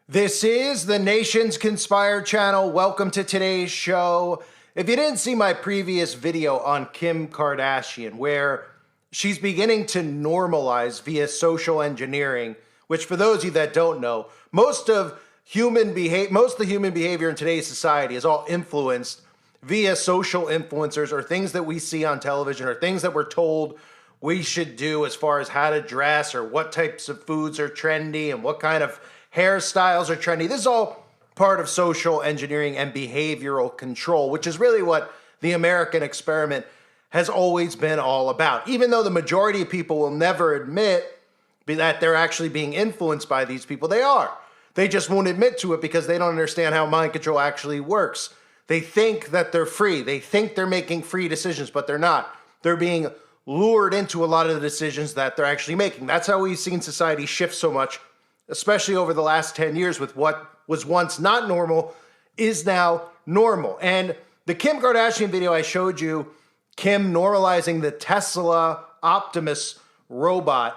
This is the Nations Conspire channel. Welcome to today's show. If you didn't see my previous video on Kim Kardashian, where she's beginning to normalize via social engineering, which for those of you that don't know, most of the human behavior in today's society is all influenced via social influencers or things that we see on television or things that we're told we should do as far as how to dress or what types of foods are trendy and what kind of hairstyles are trendy. This is all part of social engineering and behavioral control, which is really what the American experiment has always been all about. Even though the majority of people will never admit that they're actually being influenced by these people, they are. They just won't admit to it because they don't understand how mind control actually works. They think that they're free. They think they're making free decisions, but they're not. They're being lured into a lot of the decisions that they're actually making. That's how we've seen society shift so much, especially over the last 10 years with what was once not normal is now normal. And the Kim Kardashian video I showed you, Kim normalizing the Tesla Optimus robot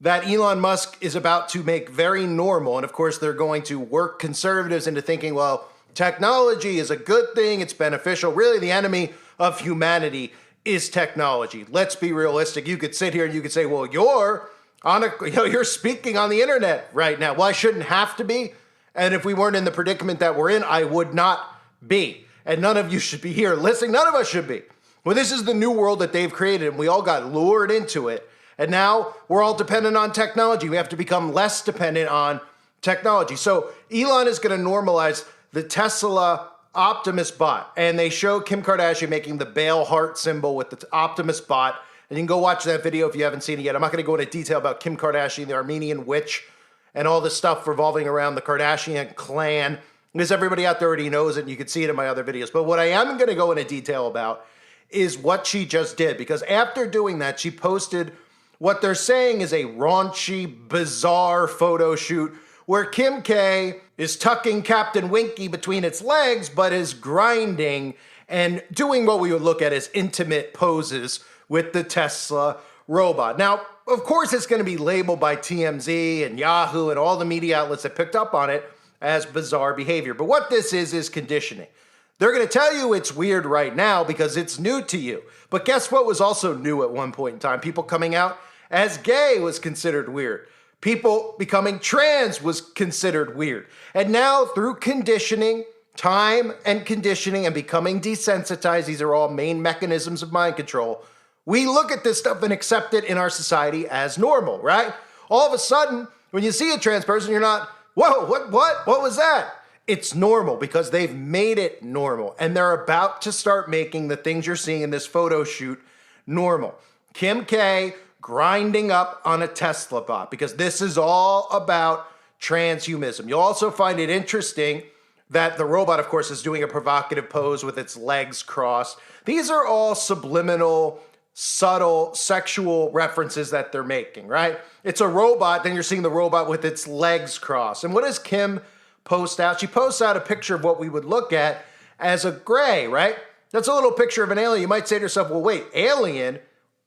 that Elon Musk is about to make very normal. And of course, they're going to work conservatives into thinking, well, technology is a good thing, it's beneficial. Really, the enemy of humanity is technology. Let's be realistic. You could sit here and you could say, well, you're speaking on the internet right now. Well, I shouldn't have to be. And if we weren't in the predicament that we're in, I would not be. And none of you should be here listening. None of us should be. Well, this is the new world that they've created, and we all got lured into it. And now we're all dependent on technology. We have to become less dependent on technology. So Elon is going to normalize the Tesla Optimus bot. And they show Kim Kardashian making the Bale heart symbol with the Optimus bot. And you can go watch that video if you haven't seen it yet. I'm not going to go into detail about Kim Kardashian, the Armenian witch, and all this stuff revolving around the Kardashian clan, because everybody out there already knows it, and you can see it in my other videos. But what I am going to go into detail about is what she just did, because after doing that, she posted what they're saying is a raunchy, bizarre photo shoot where Kim K is tucking Captain Winky between its legs, but is grinding and doing what we would look at as intimate poses with the Tesla robot. Now, of course, it's going to be labeled by TMZ and Yahoo and all the media outlets that picked up on it as bizarre behavior. But what this is conditioning. They're going to tell you it's weird right now because it's new to you. But guess what was also new at one point in time? People coming out as gay was considered weird. People becoming trans was considered weird. And now through conditioning, time and conditioning and becoming desensitized, these are all main mechanisms of mind control, we look at this stuff and accept it in our society as normal, right? All of a sudden, when you see a trans person, you're not, whoa, what was that? It's normal because they've made it normal. And they're about to start making the things you're seeing in this photo shoot normal. Kim K grinding up on a Tesla bot because this is all about transhumanism. You'll also find it interesting that the robot, of course, is doing a provocative pose with its legs crossed. These are all subliminal, subtle sexual references that they're making, right? It's a robot, then you're seeing the robot with its legs crossed. And what does Kim post out? She posts out a picture of what we would look at as a gray, right? That's a little picture of an alien. You might say to yourself, well, wait, alien,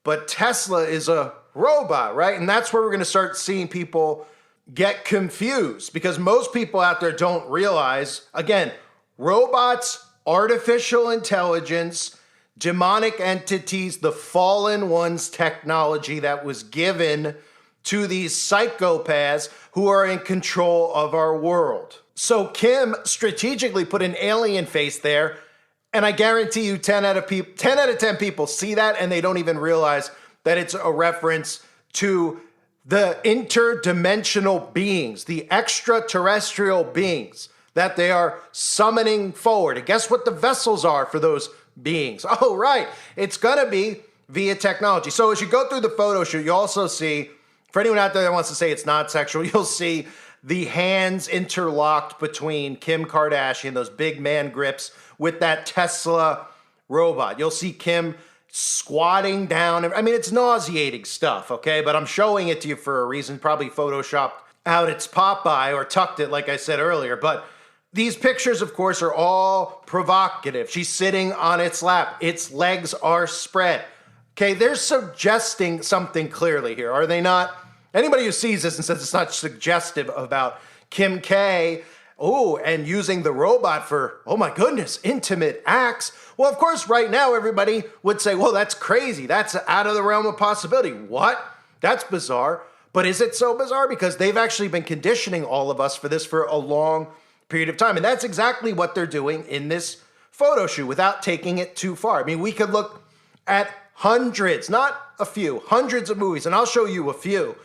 but Tesla is a robot, right? And that's where we're going to start seeing people get confused because most people out there don't realize, again, robots, artificial intelligence, demonic entities, the fallen ones technology that was given to these psychopaths who are in control of our world. So Kim strategically put an alien face there, and I guarantee you 10 out of 10 people see that and they don't even realize that it's a reference to the interdimensional beings, the extraterrestrial beings that they are summoning forward. And guess what the vessels are for those beings? Oh, right. It's going to be via technology. So as you go through the photo shoot, you also see, for anyone out there that wants to say it's not sexual, you'll see the hands interlocked between Kim Kardashian, those big man grips, with that Tesla robot. You'll see Kim squatting down. I mean, it's nauseating stuff, okay? But I'm showing it to you for a reason. Probably photoshopped out its Popeye or tucked it, like I said earlier. But these pictures, of course, are all provocative. She's sitting on its lap. Its legs are spread. Okay, they're suggesting something clearly here, are they not? Anybody who sees this and says it's not suggestive about Kim K. Oh, and using the robot for, oh my goodness, intimate acts. Well, of course, right now, everybody would say, well, that's crazy. That's out of the realm of possibility. What? That's bizarre. But is it so bizarre? Because they've actually been conditioning all of us for this for a long period of time. And that's exactly what they're doing in this photo shoot without taking it too far. I mean, we could look at hundreds, not a few, hundreds of movies, and I'll show you a few,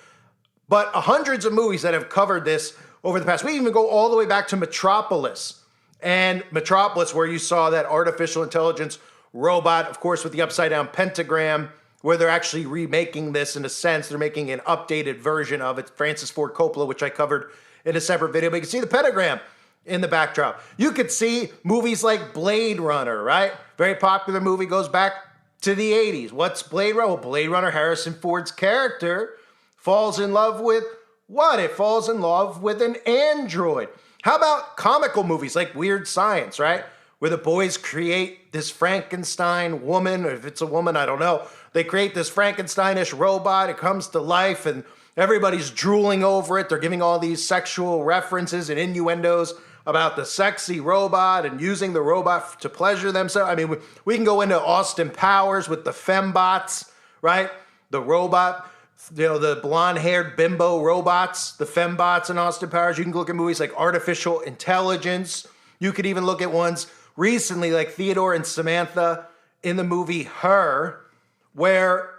but hundreds of movies that have covered this over the past. We even go all the way back to Metropolis. And Metropolis, where you saw that artificial intelligence robot, of course, with the upside down pentagram, where they're actually remaking this in a sense. They're making an updated version of it. Francis Ford Coppola, which I covered in a separate video. But you can see the pentagram in the backdrop. You could see movies like Blade Runner, right? Very popular movie, goes back to the 80s. What's Blade Runner? Well, Blade Runner, Harrison Ford's character falls in love with what? It falls in love with an android. How about comical movies like Weird Science, right? Where the boys create this Frankenstein woman, or if it's a woman, I don't know. They create this Frankenstein-ish robot. It comes to life and everybody's drooling over it. They're giving all these sexual references and innuendos about the sexy robot and using the robot to pleasure themselves. I mean, we can go into Austin Powers with the fembots, right? The robot, you know, the blonde-haired bimbo robots, the fembots in Austin Powers. You can look at movies like Artificial Intelligence. You could even look at ones recently like Theodore and Samantha in the movie Her, where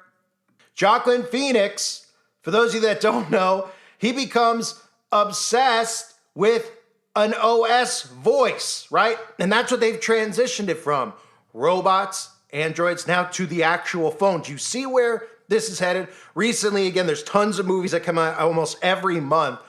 Joaquin Phoenix, for those of you that don't know, he becomes obsessed with an OS voice, right? And that's what they've transitioned it from. Robots, androids, now to the actual phones. You see where this is headed? Recently, again, there's tons of movies that come out almost every month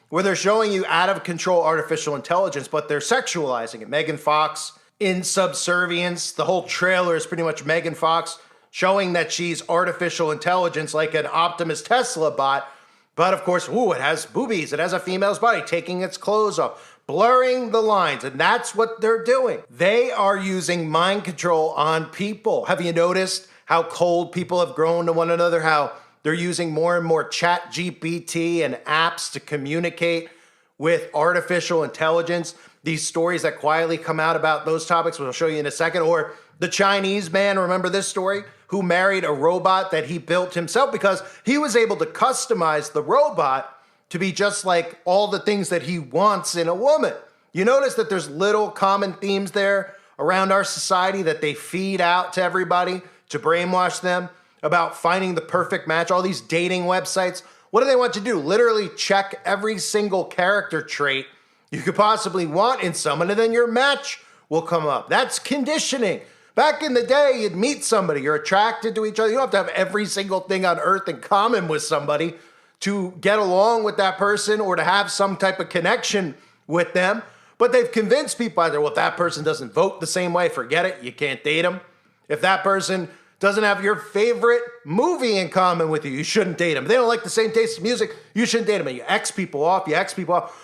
where they're showing you out of control artificial intelligence, but they're sexualizing it. Megan Fox in Subservience, the whole trailer is pretty much Megan Fox showing that she's artificial intelligence like an Optimus Tesla bot. But of course, it has boobies. It has a female's body, taking its clothes off, blurring the lines. And that's what they're doing. They are using mind control on people. Have you noticed how cold people have grown to one another? How they're using more and more chat GPT and apps to communicate with artificial intelligence. These stories that quietly come out about those topics, which I'll show you in a second. Or the Chinese man, remember this story? Who married a robot that he built himself because he was able to customize the robot to be just like all the things that he wants in a woman. You notice that there's little common themes there around our society that they feed out to everybody to brainwash them about finding the perfect match. All these dating websites, what do they want you to do? Literally check every single character trait you could possibly want in someone, and then your match will come up. That's conditioning. Back in the day, you'd meet somebody, you're attracted to each other. You don't have to have every single thing on earth in common with somebody to get along with that person or to have some type of connection with them. But they've convinced people either, well, if that person doesn't vote the same way, forget it, you can't date them. If that person doesn't have your favorite movie in common with you, you shouldn't date them. If they don't like the same taste in music, you shouldn't date them. And you X people off,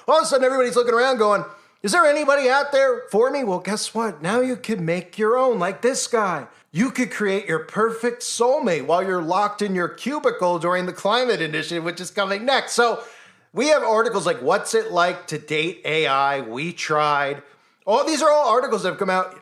All of a sudden, everybody's looking around going, is there anybody out there for me? Well, guess what? Now you can make your own, like this guy. You could create your perfect soulmate while you're locked in your cubicle during the climate initiative, which is coming next. So we have articles like, what's it like to date AI? We tried. These are all articles that have come out,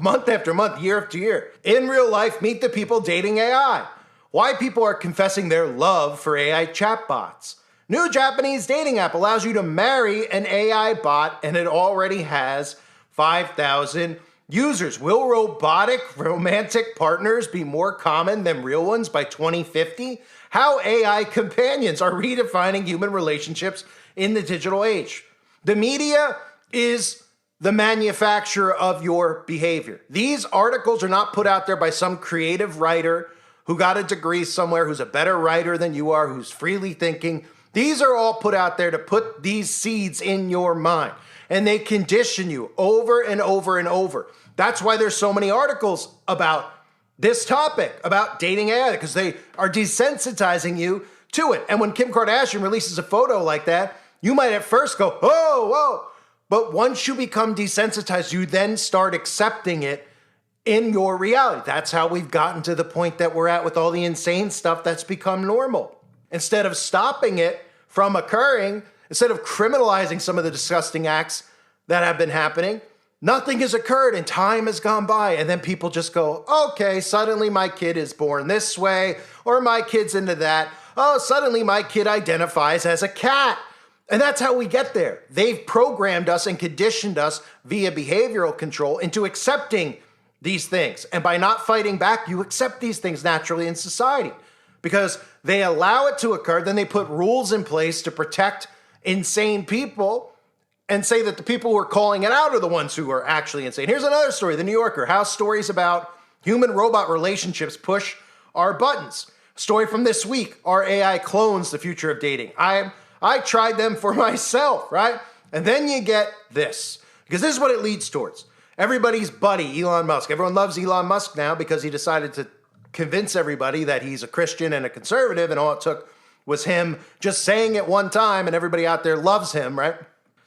month after month, year after year. In real life, meet the people dating AI. Why people are confessing their love for AI chatbots. New Japanese dating app allows you to marry an AI bot, and it already has 5,000 users. Will robotic romantic partners be more common than real ones by 2050? How AI companions are redefining human relationships in the digital age. The media is the manufacturer of your behavior. These articles are not put out there by some creative writer who got a degree somewhere, who's a better writer than you are, who's freely thinking. These are all put out there to put these seeds in your mind, and they condition you over and over and over. That's why there's so many articles about this topic, about dating AI, because they are desensitizing you to it. And when Kim Kardashian releases a photo like that, you might at first go, oh, whoa. But once you become desensitized, you then start accepting it in your reality. That's how we've gotten to the point that we're at with all the insane stuff that's become normal. Instead of stopping it from occurring Instead of criminalizing some of the disgusting acts that have been happening, nothing has occurred and time has gone by. And then people just go, okay, suddenly my kid is born this way, or my kid's into that. Oh, suddenly my kid identifies as a cat. And that's how we get there. They've programmed us and conditioned us via behavioral control into accepting these things. And by not fighting back, you accept these things naturally in society because they allow it to occur. Then they put rules in place to protect insane people and say that the people who are calling it out are the ones who are actually insane. Here's another story, The New Yorker, how stories about human-robot relationships push our buttons. Story from this week, are AI clones the future of dating? I tried them for myself, right? And then you get this, because this is what it leads towards. Everybody's buddy, Elon Musk. Everyone loves Elon Musk now because he decided to convince everybody that he's a Christian and a conservative, and all it took was him just saying it one time, and everybody out there loves him, right?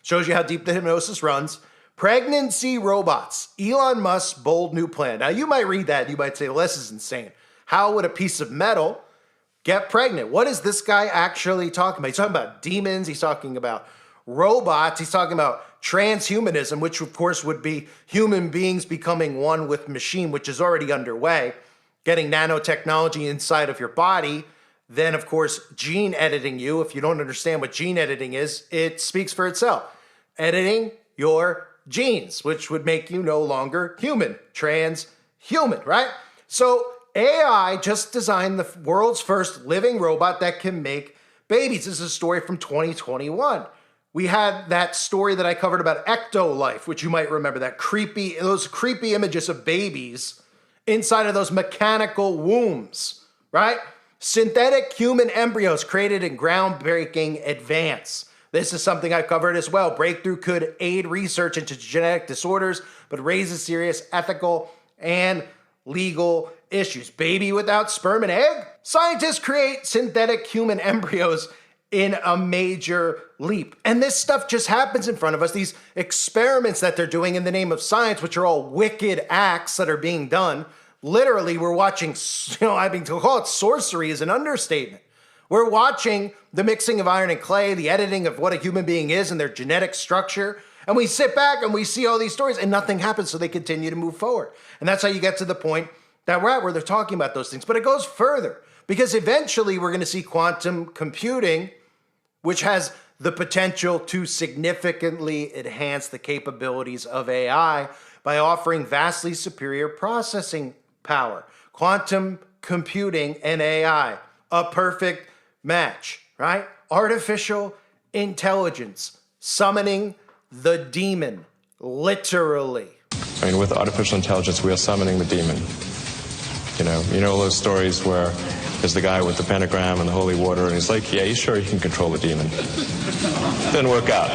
Shows you how deep the hypnosis runs. Pregnancy robots, Elon Musk's bold new plan. Now, you might read that and you might say, well, this is insane. How would a piece of metal get pregnant? What is this guy actually talking about? He's talking about demons. He's talking about robots. He's talking about transhumanism, which of course would be human beings becoming one with machine, which is already underway, getting nanotechnology inside of your body. Then, of course, gene editing you. If you don't understand what gene editing is, it speaks for itself. Editing your genes, which would make you no longer human, transhuman, right? So AI just designed the world's first living robot that can make babies. This is a story from 2021. We had that story that I covered about ecto-life, which you might remember, those creepy images of babies inside of those mechanical wombs, right? Synthetic human embryos created in groundbreaking advance. This is something I covered as well. Breakthrough could aid research into genetic disorders, but raises serious ethical and legal issues. Baby without sperm and egg? Scientists create synthetic human embryos in a major leap. And this stuff just happens in front of us. These experiments that they're doing in the name of science, which are all wicked acts that are being done. Literally, we're watching, to call it sorcery is an understatement. We're watching the mixing of iron and clay, the editing of what a human being is and their genetic structure. And we sit back and we see all these stories and nothing happens, so they continue to move forward. And that's how you get to the point that we're at where they're talking about those things. But it goes further because eventually we're going to see quantum computing, which has the potential to significantly enhance the capabilities of AI by offering vastly superior processing power. Quantum computing and AI, a perfect match, right? Artificial intelligence, summoning the demon, literally. I mean, with artificial intelligence, we are summoning the demon. You know those stories where there's the guy with the pentagram and the holy water, and he's like, yeah, you sure you can control the demon? Didn't work out.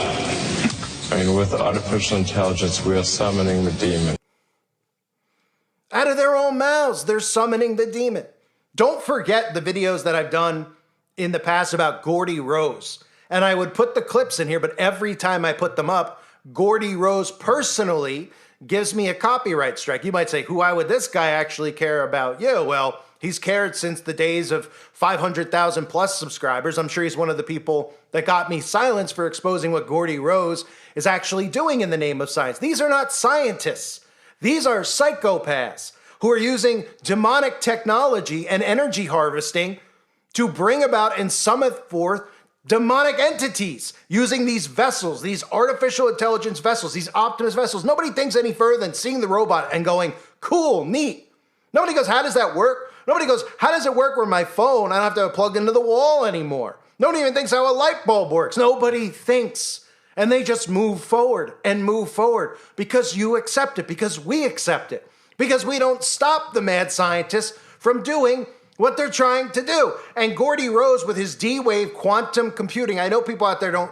I mean, with artificial intelligence, we are summoning the demon. Out of their own mouths, they're summoning the demon. Don't forget the videos that I've done in the past about Gordy Rose. And I would put the clips in here, but every time I put them up, Gordy Rose personally gives me a copyright strike. You might say, why would this guy actually care about you? Well, he's cared since the days of 500,000 plus subscribers. I'm sure he's one of the people that got me silenced for exposing what Gordy Rose is actually doing in the name of science. These are not scientists. These are psychopaths who are using demonic technology and energy harvesting to bring about and summon forth demonic entities using these vessels, these artificial intelligence vessels, these Optimus vessels. Nobody thinks any further than seeing the robot and going, cool, neat. Nobody goes, how does that work? Nobody goes, how does it work where my phone, I don't have to plug into the wall anymore? Nobody even thinks how a light bulb works. Nobody thinks. And they just move forward and move forward because you accept it, because we accept it, because we don't stop the mad scientists from doing what they're trying to do. And Gordy Rose with his D-Wave quantum computing, I know people out there don't,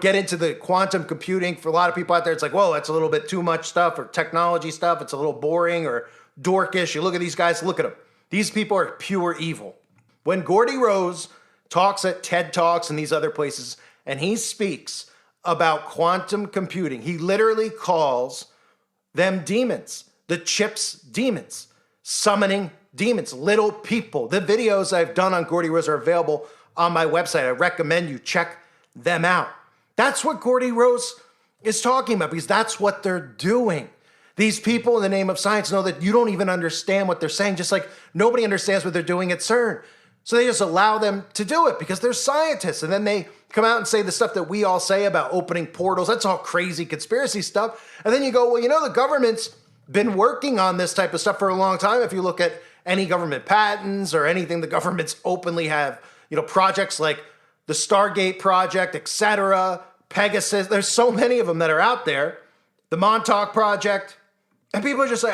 get into the quantum computing. For a lot of people out there, it's like, whoa, that's a little bit too much stuff, or technology stuff. It's a little boring or dorkish. You look at these guys, look at them. These people are pure evil. When Gordy Rose talks at TED Talks and these other places, and he speaks about quantum computing, he literally calls them demons, the chips demons, summoning demons, little people. The videos I've done on Gordy Rose are available on my website. I recommend you check them out. That's what Gordy Rose is talking about, because that's what they're doing. These people in the name of science know that you don't even understand what they're saying, just like nobody understands what they're doing at CERN. So they just allow them to do it because they're scientists. And then they come out and say the stuff that we all say about opening portals. That's all crazy conspiracy stuff. And then you go, well, you know, the government's been working on this type of stuff for a long time. If you look at any government patents or anything, the governments openly have, you know, projects like the Stargate project, etc., Pegasus. There's so many of them that are out there. The Montauk project. And people are just like,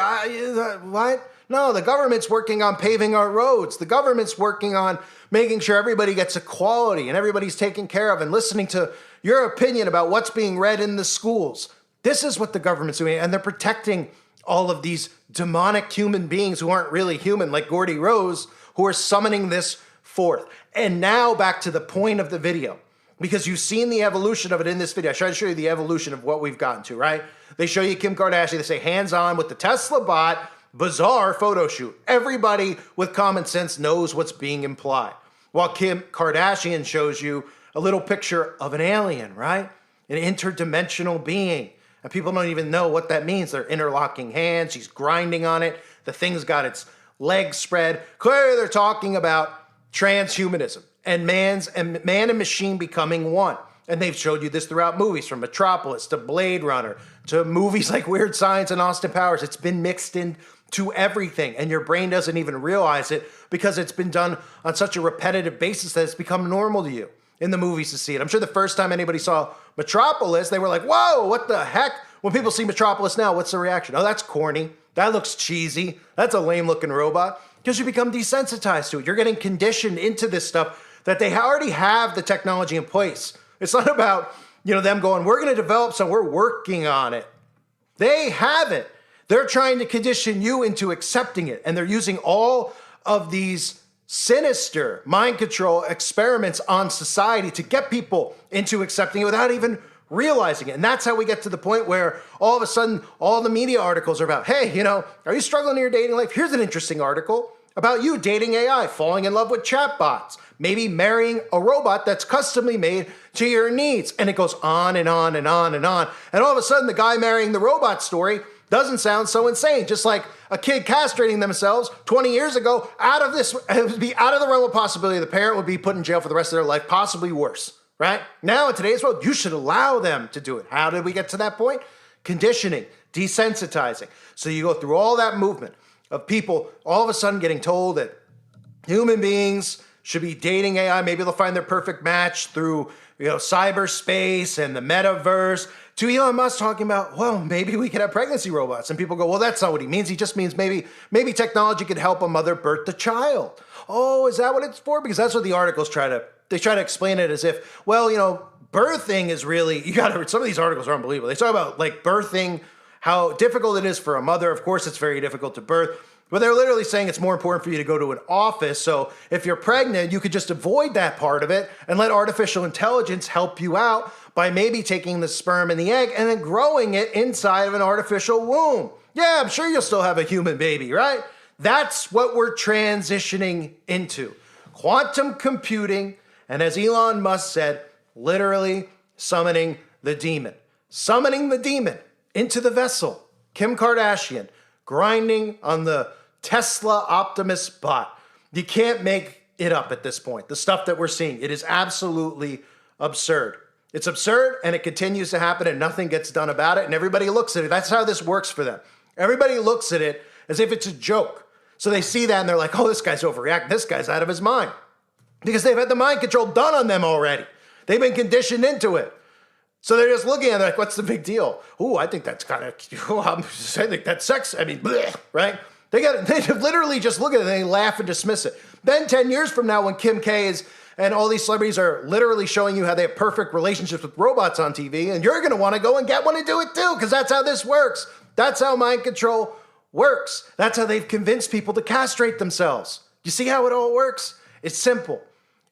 what? No, the government's working on paving our roads. The government's working on making sure everybody gets equality and everybody's taken care of and listening to your opinion about what's being read in the schools. This is what the government's doing. And they're protecting all of these demonic human beings who aren't really human, like Gordy Rose, who are summoning this forth. And now back to the point of the video, because you've seen the evolution of it in this video. I try to show you the evolution of what we've gotten to, right? They show you Kim Kardashian. They say hands-on with the Tesla bot, bizarre photo shoot. Everybody with common sense knows what's being implied. While Kim Kardashian shows you a little picture of an alien, right? An interdimensional being. And people don't even know what that means. They're interlocking hands. She's grinding on it. The thing's got its legs spread. Clearly, they're talking about transhumanism and man and machine becoming one. And they've showed you this throughout movies, from Metropolis to Blade Runner to movies like Weird Science and Austin Powers. It's been mixed into everything, and your brain doesn't even realize it because it's been done on such a repetitive basis that it's become normal to you in the movies to see it. I'm sure the first time anybody saw Metropolis, they were like, whoa, what the heck? When people see Metropolis now, what's the reaction? Oh, that's corny. That looks cheesy. That's a lame-looking robot. Because you become desensitized to it. You're getting conditioned into this stuff that they already have the technology in place. It's not about, you know, them going, we're going to develop some, we're working on it. They have it. They're trying to condition you into accepting it. And they're using all of these sinister mind control experiments on society to get people into accepting it without even realizing it. And that's how we get to the point where all of a sudden, all the media articles are about, hey, you know, are you struggling in your dating life? Here's an interesting article about you dating AI, falling in love with chatbots, maybe marrying a robot that's customly made to your needs. And it goes on and on and on and on. And all of a sudden, the guy marrying the robot story doesn't sound so insane. Just like a kid castrating themselves 20 years ago, it would be out of the realm of possibility. The parent would be put in jail for the rest of their life, possibly worse. Right? Now, in today's world, you should allow them to do it. How did we get to that point? Conditioning, desensitizing. So you go through all that movement of people all of a sudden getting told that human beings should be dating AI. Maybe they'll find their perfect match through, you know, cyberspace and the metaverse, to Elon Musk talking about, well, maybe we could have pregnancy robots. And people go, well, that's not what he means. He just means maybe technology could help a mother birth the child. Oh, is that what it's for? Because that's what the articles try to explain it as if, well, you know, birthing is really, some of these articles are unbelievable. They talk about like birthing, how difficult it is for a mother. Of course, it's very difficult to birth, but they're literally saying it's more important for you to go to an office. So if you're pregnant, you could just avoid that part of it and let artificial intelligence help you out by maybe taking the sperm and the egg and then growing it inside of an artificial womb. Yeah, I'm sure you'll still have a human baby, right? That's what we're transitioning into. Quantum computing. And as Elon Musk said, literally summoning the demon. Summoning the demon into the vessel. Kim Kardashian grinding on the Tesla Optimus bot. You can't make it up at this point. The stuff that we're seeing, it is absolutely absurd. It's absurd, and it continues to happen, and nothing gets done about it, and everybody looks at it. That's how this works for them. Everybody looks at it as if it's a joke. So they see that, and they're like, oh, this guy's overreacting. This guy's out of his mind. Because they've had the mind control done on them already. They've been conditioned into it. So they're just looking at it like, what's the big deal? Ooh, I think that's kind of, I think that's sex. I mean, bleh, right? They literally just look at it and they laugh and dismiss it. Then 10 years from now, when Kim K and all these celebrities are literally showing you how they have perfect relationships with robots on TV, and you're going to want to go and get one and do it too, because that's how this works. That's how mind control works. That's how they've convinced people to castrate themselves. You see how it all works? It's simple.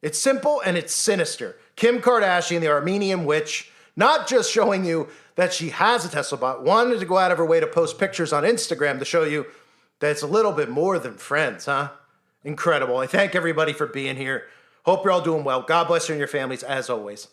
It's simple and it's sinister. Kim Kardashian, the Armenian witch, not just showing you that she has a Tesla bot, wanted to go out of her way to post pictures on Instagram to show you that it's a little bit more than friends, huh? Incredible. I thank everybody for being here. Hope you're all doing well. God bless you and your families as always.